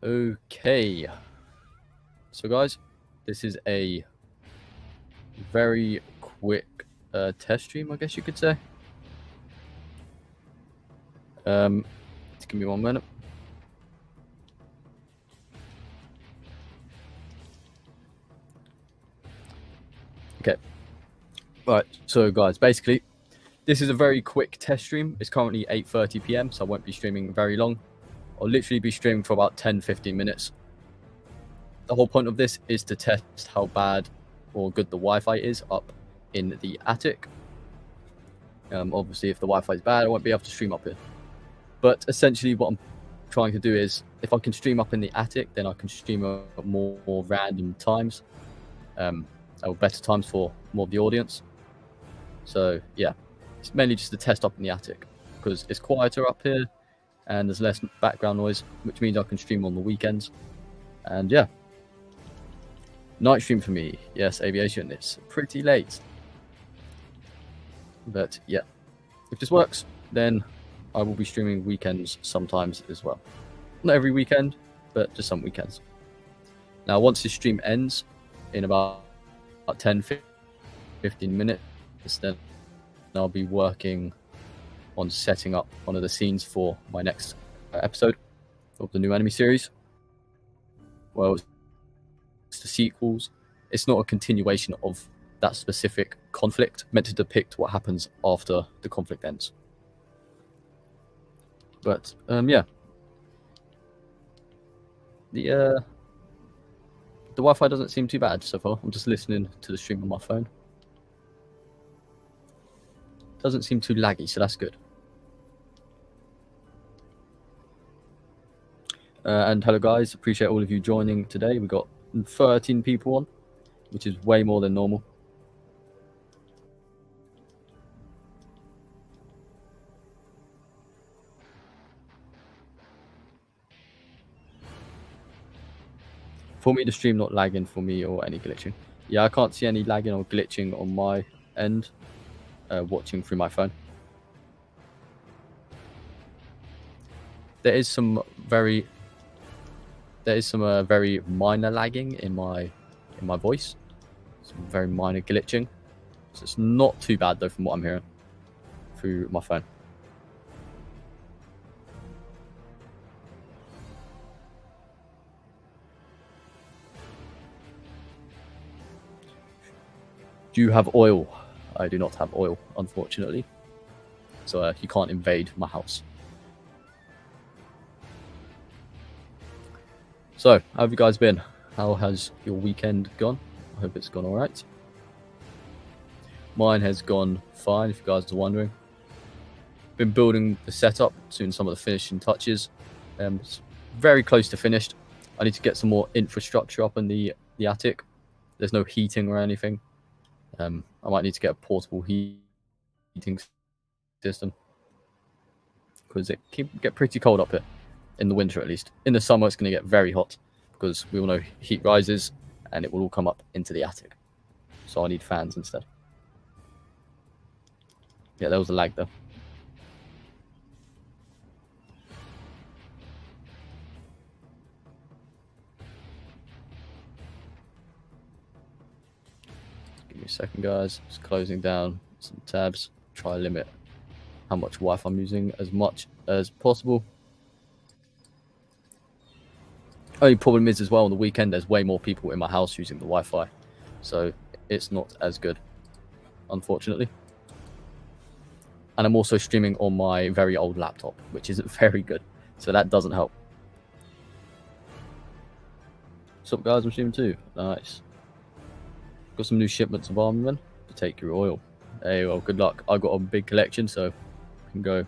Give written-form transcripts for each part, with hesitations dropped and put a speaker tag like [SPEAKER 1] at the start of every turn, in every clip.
[SPEAKER 1] Okay, so guys, this is a very quick test stream, I guess you could say. Just give me 1 minute. Okay, right, so guys, basically, this is a very quick test stream. It's currently 8:30 p.m, so I won't be streaming very long. I'll literally be streaming for about 10-15 minutes. The whole point of this is to test how bad or good the Wi-Fi is up in the attic. Obviously, if the Wi-Fi is bad, I won't be able to stream up here. But essentially, what I'm trying to do is, if I can stream up in the attic, then I can stream at more random times, or better times for more of the audience. So yeah, it's mainly just to test up in the attic because it's quieter up here and there's less background noise, which means I can stream on the weekends. And yeah, night stream for me. Yes, aviation. It's pretty late, but yeah, if this works, then I will be streaming weekends sometimes as well. Not every weekend, but just some weekends. Now, once this stream ends in about 10-15 minutes, then I'll be working on setting up one of the scenes for my next episode of the new anime series. Well, it's the sequels. It's not a continuation of that specific conflict, meant to depict what happens after the conflict ends. But yeah, the Wi-Fi doesn't seem too bad so far. I'm just listening to the stream on my phone. Doesn't seem too laggy, so that's good. And hello guys, appreciate all of you joining today. We've got 13 people on, which is way more than normal. For me, the stream not lagging for me or any glitching. Yeah, I can't see any lagging or glitching on my end, watching through my phone. There is some very minor lagging in my voice, some very minor glitching. So it's not too bad though, from what I'm hearing through my phone. Do you have oil? I do not have oil, unfortunately. So you can't invade my house. So, how have you guys been? How has your weekend gone? I hope it's gone all right. Mine has gone fine, if you guys are wondering. Been building the setup, doing some of the finishing touches. It's very close to finished. I need to get some more infrastructure up in the attic. There's no heating or anything. I might need to get a portable heating system because it can get pretty cold up here in the winter, at least. In the summer, it's going to get very hot because we all know heat rises and it will all come up into the attic. So I need fans instead. Yeah, there was a lag though. Give me a second, guys. Just closing down some tabs. Try to limit how much Wi-Fi I'm using as much as possible. Only problem is as well, on the weekend, there's way more people in my house using the Wi-Fi. So it's not as good, unfortunately. And I'm also streaming on my very old laptop, which isn't very good. So that doesn't help. What's up, guys? I'm streaming too. Nice. Got some new shipments of army men to take your oil. Hey, well, good luck. I've got a big collection, so I can go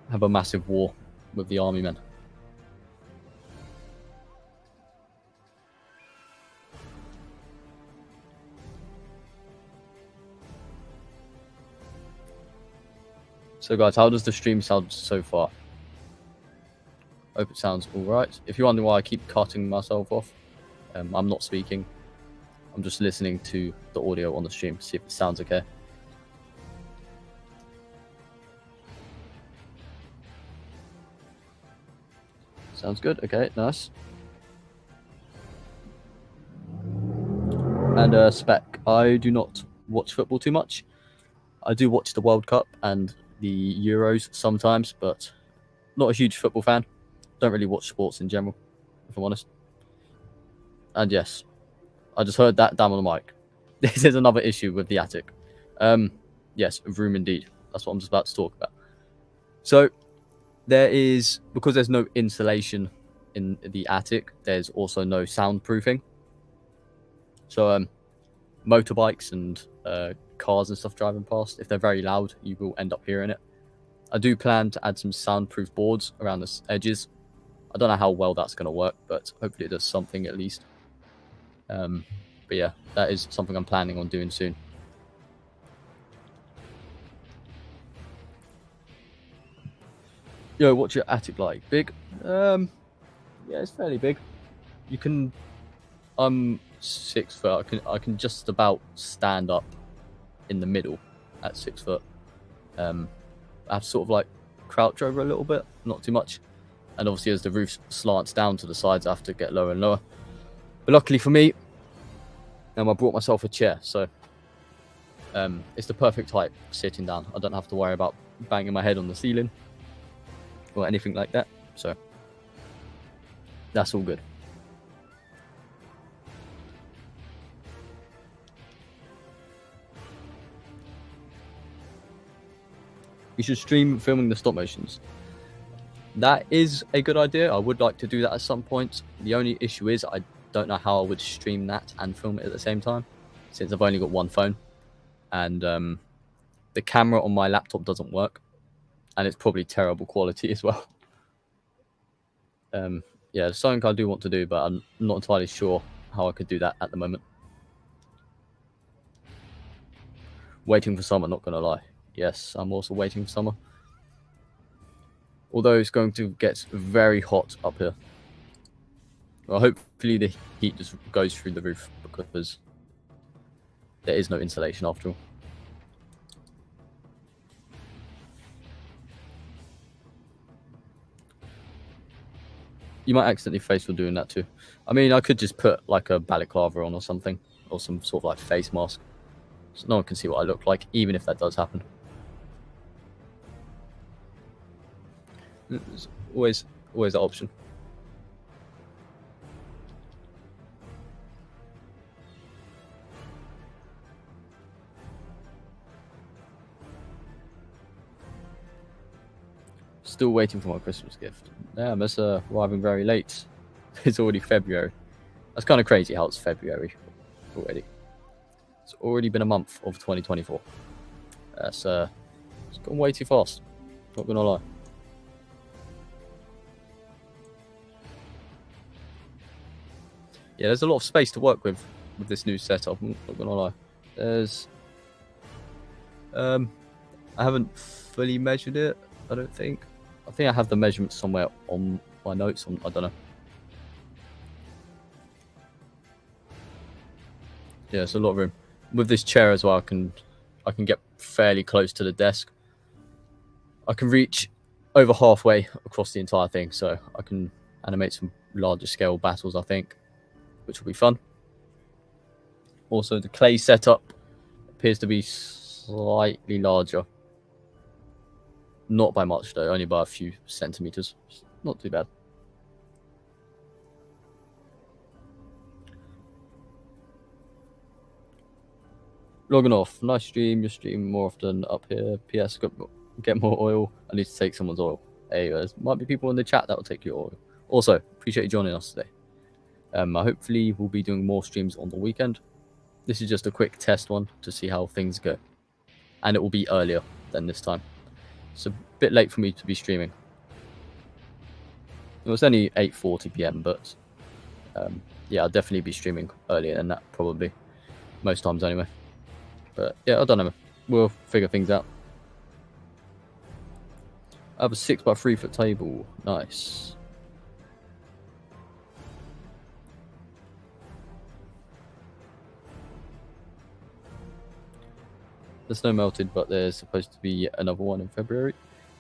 [SPEAKER 1] have a massive war with the army men. So guys, how does the stream sound so far? Hope it sounds all right. If you're wondering why I keep cutting myself off, I'm not speaking. I'm just listening to the audio on the stream to see if it sounds okay. Sounds good. Okay, nice. And spec, I do not watch football too much. I do watch the World Cup and the Euros sometimes, but not a huge football fan. Don't really watch sports in general, if I'm honest. And yes, I just heard that down on the mic. This is another issue with the attic. Yes, room indeed. That's what I'm just about to talk about. So there is, because there's no insulation in the attic, there's also no soundproofing. So motorbikes and cars and stuff driving past, if they're very loud, you will end up hearing it. I do plan to add some soundproof boards around the edges. I don't know how well that's going to work, but hopefully it does something at least. But yeah, that is something I'm planning on doing soon. Yo, what's your attic like? Big? Yeah, it's fairly big. You can... I'm 6 foot. I can just about stand up in the middle at 6 foot. I have to sort of like crouch over a little bit, not too much. And obviously as the roof slants down to the sides, I have to get lower and lower. But luckily for me, I brought myself a chair, so it's the perfect height sitting down. I don't have to worry about banging my head on the ceiling or anything like that, so that's all good. You should stream filming the stop motions. That is a good idea. I would like to do that at some point. The only issue is I don't know how I would stream that and film it at the same time, since I've only got one phone, and the camera on my laptop doesn't work, and it's probably terrible quality as well. Yeah, it's something I do want to do, but I'm not entirely sure how I could do that at the moment. Waiting for summer, not gonna lie. Yes, I'm also waiting for summer. Although it's going to get very hot up here. Well, hopefully the heat just goes through the roof, because there is no insulation after all. You might accidentally face while doing that too. I mean, I could just put like a balaclava on or something, or some sort of like face mask, so no one can see what I look like, even if that does happen. There's always that option. Still waiting for my Christmas gift. Damn, it's arriving very late. It's already February. That's kind of crazy how it's February already. It's already been a month of 2024. It's gone way too fast. Not gonna lie. Yeah, there's a lot of space to work with this new setup. I'm not gonna lie. There's I haven't fully measured it, I don't think. I think I have the measurements somewhere on my notes. I don't know. Yeah, it's a lot of room. With this chair as well, I can get fairly close to the desk. I can reach over halfway across the entire thing, so I can animate some larger scale battles, I think, which will be fun. Also, the clay setup appears to be slightly larger. Not by much though, only by a few centimeters. Not too bad. Logging off. Nice stream. You stream more often up here. PS, get more oil. I need to take someone's oil. Hey, there might be people in the chat that will take your oil. Also, appreciate you joining us today. Hopefully we'll be doing more streams on the weekend. This is just a quick test one to see how things go. And it will be earlier than this time. It's a bit late for me to be streaming. It was only 8:40 PM, but yeah, I'll definitely be streaming earlier than that, probably. Most times anyway. But yeah, I don't know. We'll figure things out. I have a 6x3 foot table. Nice. The snow melted, but there's supposed to be another one in February.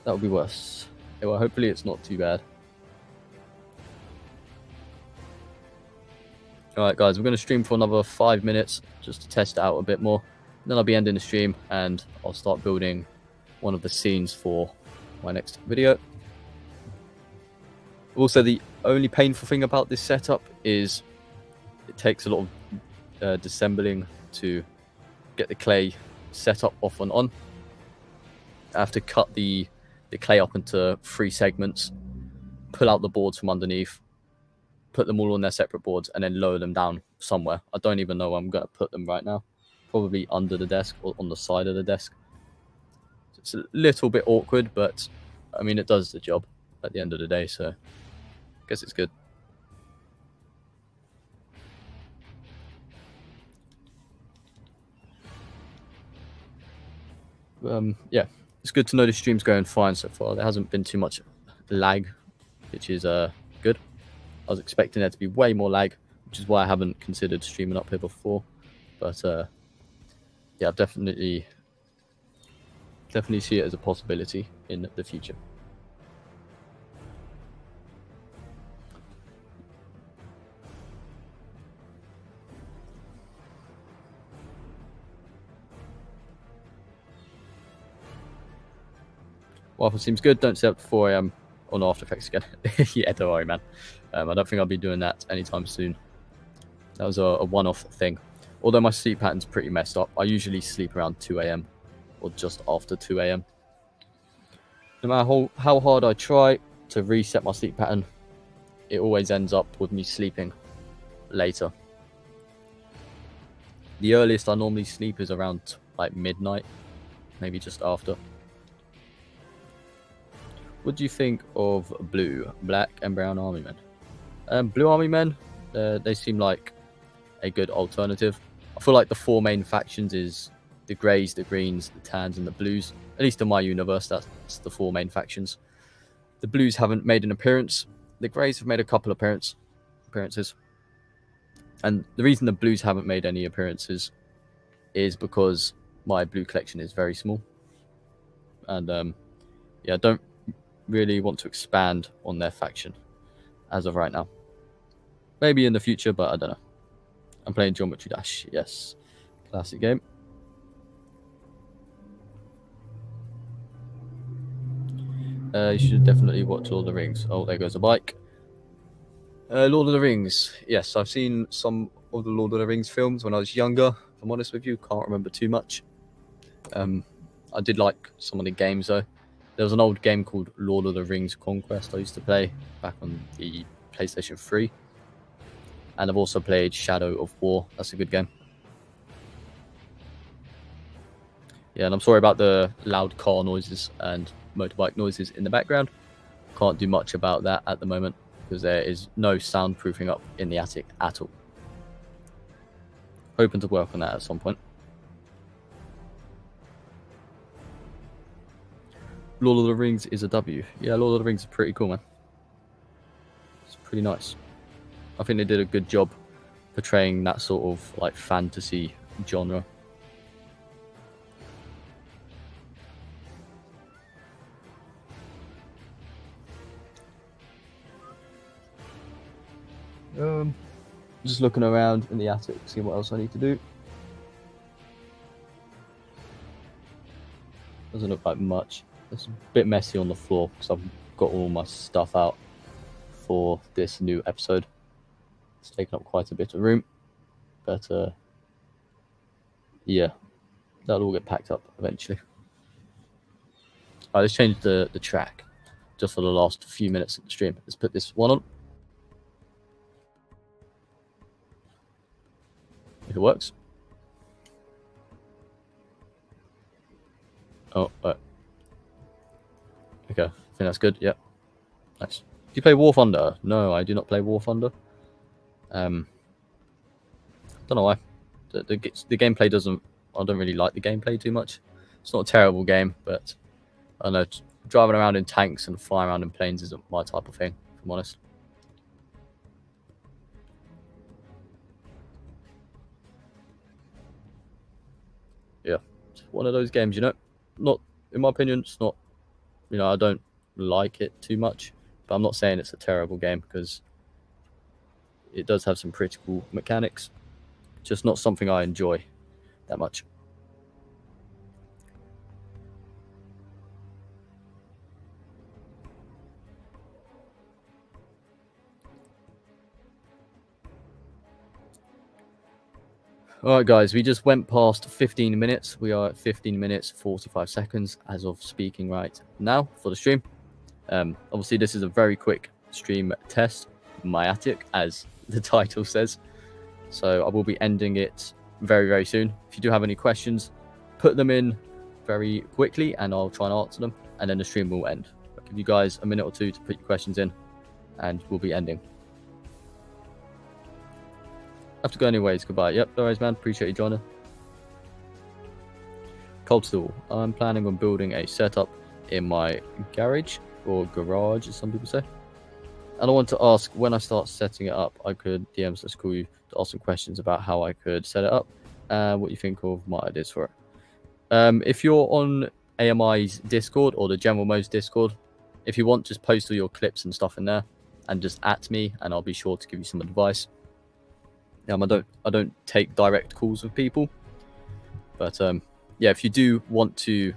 [SPEAKER 1] That would be worse. Yeah, well, hopefully it's not too bad. All right, guys, I'm going to stream for another 5 minutes just to test it out a bit more. Then I'll be ending the stream and I'll start building one of the scenes for my next video. Also, the only painful thing about this setup is it takes a lot of disassembling to get the clay set up off and on. I have to cut the clay up into 3 segments, pull out the boards from underneath, put them all on their separate boards, and then lower them down somewhere. I don't even know where I'm going to put them right now. Probably under the desk or on the side of the desk. It's a little bit awkward, but I mean, it does the job at the end of the day, so I guess it's good. Yeah, it's good to know the stream's going fine so far. There hasn't been too much lag, which is good. I was expecting there to be way more lag, which is why I haven't considered streaming up here before. But yeah, I've definitely see it as a possibility in the future. Waffle seems good. Don't stay up to 4 AM on After Effects again. Yeah, don't worry, man. I don't think I'll be doing that anytime soon. That was a one-off thing. Although my sleep pattern's pretty messed up. I usually sleep around 2 AM or just after 2 AM. No matter how hard I try to reset my sleep pattern, it always ends up with me sleeping later. The earliest I normally sleep is around like midnight, maybe just after. What do you think of blue, black, and brown army men? Blue army men, they seem like a good alternative. I feel like the 4 main factions is the greys, the greens, the tans, and the blues. At least in my universe, that's the 4 main factions. The blues haven't made an appearance. The greys have made a couple appearances. And the reason the blues haven't made any appearances is because my blue collection is very small. And yeah, I don't really want to expand on their faction as of right now. Maybe in the future, but I don't know. I'm playing Geometry Dash. Yes, classic game. You should definitely watch Lord of the Rings. Oh, there goes a bike. Lord of the Rings. Yes, I've seen some of the Lord of the Rings films when I was younger. If I'm honest with you, can't remember too much. I did like some of the games though. There was an old game called Lord of the Rings Conquest I used to play back on the PlayStation 3. And I've also played Shadow of War. That's a good game. Yeah, and I'm sorry about the loud car noises and motorbike noises in the background. Can't do much about that at the moment because there is no soundproofing up in the attic at all. Hoping to work on that at some point. Lord of the Rings is a W. Yeah, Lord of the Rings is pretty cool, man. It's pretty nice. I think they did a good job portraying that sort of like fantasy genre. Just looking around in the attic, seeing what else I need to do. Doesn't look like much. It's a bit messy on the floor because I've got all my stuff out for this new episode. It's taken up quite a bit of room, but yeah, that'll all get packed up eventually. All right, let's change the track just for the last few minutes of the stream. Let's put this one on. If it works. Oh, okay, I think that's good. Yeah, nice. Do you play War Thunder? No, I do not play War Thunder. Don't know why. The gameplay doesn't. I don't really like the gameplay too much. It's not a terrible game, but I don't know. Driving around in tanks and flying around in planes isn't my type of thing, if I'm honest. Yeah, it's one of those games, you know. Not, in my opinion, it's not. You know, I don't like it too much, but I'm not saying it's a terrible game because it does have some pretty cool mechanics, just not something I enjoy that much. All right, guys, we just went past 15 minutes. We are at 15 minutes, 45 seconds as of speaking right now for the stream. Obviously, this is a very quick stream test, my attic, as the title says. So I will be ending it very, very soon. If you do have any questions, put them in very quickly and I'll try and answer them. And then the stream will end. I'll give you guys a minute or two to put your questions in and we'll be ending. Have to go anyways. Goodbye. Yep, no worries, man. Appreciate you joining. Cold Stool. I'm planning on building a setup in my garage, or garage, as some people say. And I want to ask, when I start setting it up, I could DM /call you to ask some questions about how I could set it up and what you think of my ideas for it. If you're on AMI's Discord or the General Modes Discord, if you want, just post all your clips and stuff in there and just at me and I'll be sure to give you some advice. I don't take direct calls with people, but yeah, if you do want to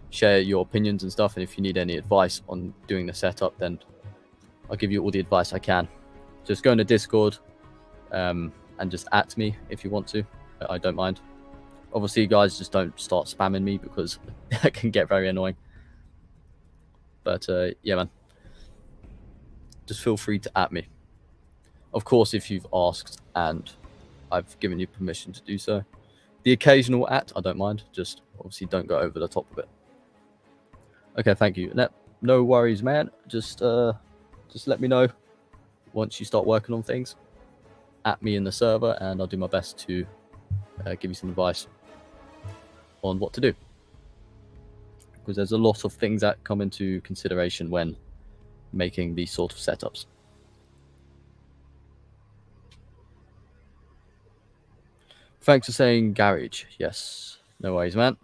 [SPEAKER 1] share your opinions and stuff, and if you need any advice on doing the setup, then I'll give you all the advice I can. Just go into Discord and just at me if you want to. I don't mind. Obviously, guys, just don't start spamming me because that can get very annoying. But yeah, man, just feel free to at me. Of course, if you've asked and I've given you permission to do so. The occasional at, I don't mind. Just obviously don't go over the top of it. Okay, thank you. No worries, man. Just let me know once you start working on things. At me in the server, and I'll do my best to give you some advice on what to do. Because there's a lot of things that come into consideration when making these sort of setups. Thanks for saying garage. Yes, no worries, man.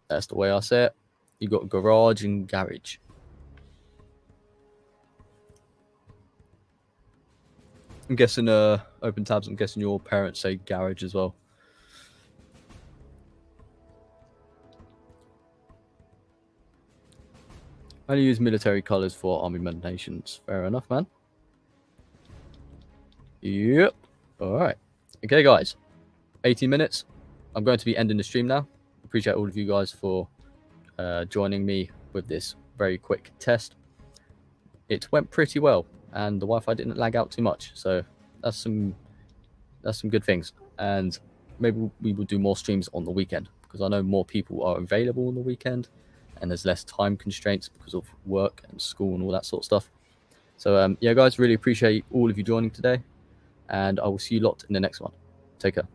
[SPEAKER 1] That's the way I say it. You got garage and garage. I'm guessing, open tabs, I'm guessing your parents say garage as well. I only use military colors for army nations. Fair enough, man. Yep. All right. Okay, guys. 18 minutes. I'm going to be ending the stream now. Appreciate all of you guys for joining me with this very quick test. It went pretty well, and the Wi-Fi didn't lag out too much, so that's some good things. And maybe we will do more streams on the weekend because I know more people are available on the weekend, and there's less time constraints because of work and school and all that sort of stuff. So yeah, guys, really appreciate all of you joining today, and I will see you lot in the next one. Take care.